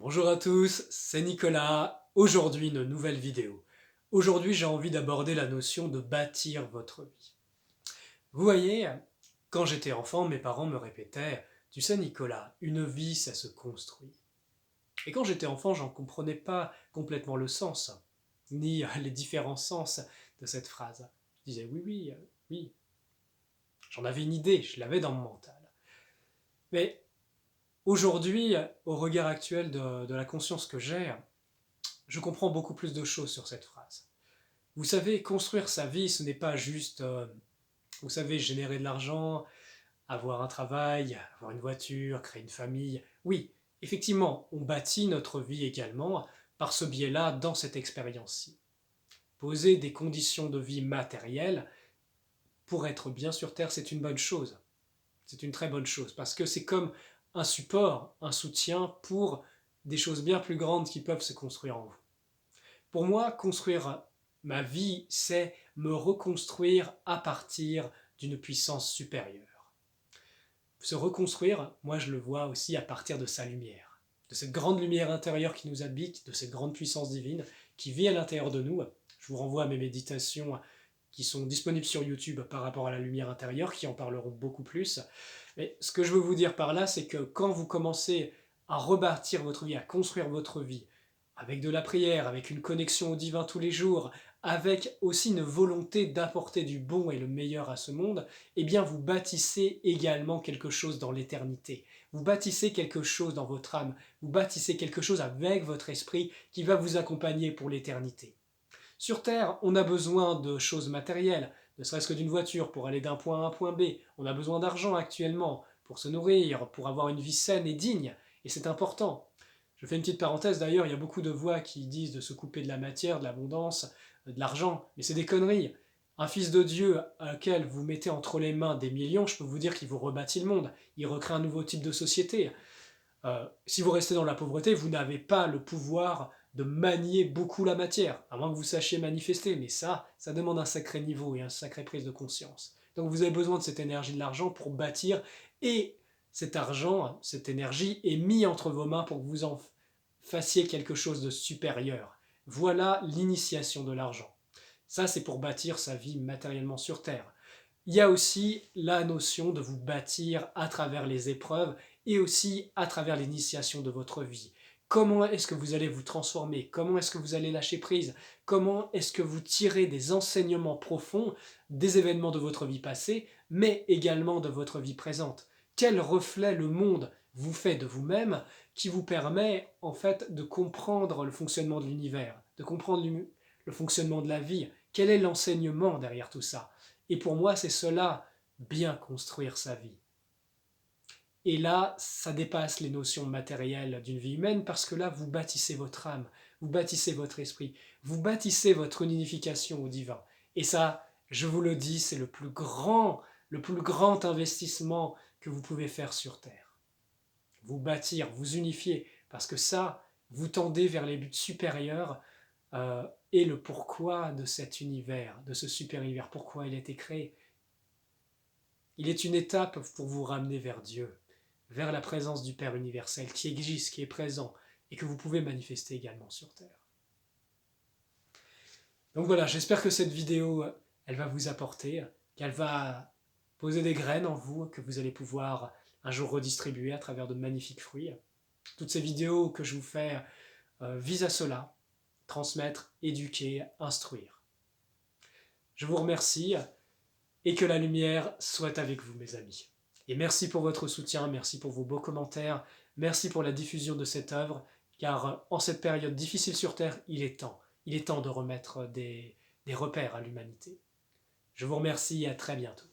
Bonjour à tous, c'est Nicolas. Aujourd'hui, une nouvelle vidéo. Aujourd'hui, j'ai envie d'aborder la notion de bâtir votre vie. Vous voyez, quand j'étais enfant, mes parents me répétaient « Tu sais Nicolas, une vie, ça se construit ». Et quand j'étais enfant, j'en comprenais pas complètement le sens, ni les différents sens de cette phrase. Je disais oui, j'en avais une idée, je l'avais dans mon mental. Mais aujourd'hui, au regard actuel de la conscience que j'ai, je comprends beaucoup plus de choses sur cette phrase. Vous savez, construire sa vie, ce n'est pas juste, vous savez, générer de l'argent, avoir un travail, avoir une voiture, créer une famille. Oui, effectivement, on bâtit notre vie également par ce biais-là dans cette expérience-ci. Poser des conditions de vie matérielles pour être bien sur Terre, c'est une bonne chose. C'est une très bonne chose parce que c'est comme un support, un soutien pour des choses bien plus grandes qui peuvent se construire en vous. Pour moi, construire ma vie, c'est me reconstruire à partir d'une puissance supérieure. Se reconstruire, moi je le vois aussi à partir de sa lumière, de cette grande lumière intérieure qui nous habite, de cette grande puissance divine qui vit à l'intérieur de nous. Je vous renvoie à mes méditations qui sont disponibles sur YouTube par rapport à la lumière intérieure, qui en parleront beaucoup plus. Mais ce que je veux vous dire par là, c'est que quand vous commencez à rebâtir votre vie, à construire votre vie, avec de la prière, avec une connexion au divin tous les jours, avec aussi une volonté d'apporter du bon et le meilleur à ce monde, eh bien vous bâtissez également quelque chose dans l'éternité. Vous bâtissez quelque chose dans votre âme, vous bâtissez quelque chose avec votre esprit qui va vous accompagner pour l'éternité. Sur Terre, on a besoin de choses matérielles, ne serait-ce que d'une voiture pour aller d'un point A à un point B. On a besoin d'argent actuellement pour se nourrir, pour avoir une vie saine et digne, et c'est important. Je fais une petite parenthèse d'ailleurs, il y a beaucoup de voix qui disent de se couper de la matière, de l'abondance, de l'argent, mais c'est des conneries. Un fils de Dieu auquel vous mettez entre les mains des millions, je peux vous dire qu'il vous rebâtit le monde, il recrée un nouveau type de société. Si vous restez dans la pauvreté, vous n'avez pas le pouvoir de manier beaucoup la matière, à moins que vous sachiez manifester, mais ça demande un sacré niveau et une sacrée prise de conscience. Donc vous avez besoin de cette énergie de l'argent pour bâtir, et cet argent, cette énergie est mis entre vos mains pour que vous en fassiez quelque chose de supérieur. Voilà l'initiation de l'argent. Ça, c'est pour bâtir sa vie matériellement sur Terre. Il y a aussi la notion de vous bâtir à travers les épreuves et aussi à travers l'initiation de votre vie. Comment est-ce que vous allez vous transformer? Comment est-ce que vous allez lâcher prise? Comment est-ce que vous tirez des enseignements profonds des événements de votre vie passée, mais également de votre vie présente? Quel reflet le monde vous fait de vous-même qui vous permet en fait de comprendre le fonctionnement de l'univers, de comprendre le fonctionnement de la vie? Quel est l'enseignement derrière tout ça? Et pour moi, c'est cela, bien construire sa vie. Et là, ça dépasse les notions matérielles d'une vie humaine parce que là, vous bâtissez votre âme, vous bâtissez votre esprit, vous bâtissez votre unification au divin. Et ça, je vous le dis, c'est le plus grand investissement que vous pouvez faire sur Terre. Vous bâtir, vous unifier, parce que ça, vous tendez vers les buts supérieurs et le pourquoi de cet univers, de ce super univers, pourquoi il a été créé. Il est une étape pour vous ramener vers Dieu, vers la présence du Père universel qui existe, qui est présent et que vous pouvez manifester également sur Terre. Donc voilà, j'espère que cette vidéo, elle va vous apporter, qu'elle va poser des graines en vous, que vous allez pouvoir un jour redistribuer à travers de magnifiques fruits. Toutes ces vidéos que je vous fais visent à cela, transmettre, éduquer, instruire. Je vous remercie et que la lumière soit avec vous, mes amis. Et merci pour votre soutien, merci pour vos beaux commentaires, merci pour la diffusion de cette œuvre, car en cette période difficile sur Terre, il est temps de remettre des repères à l'humanité. Je vous remercie et à très bientôt.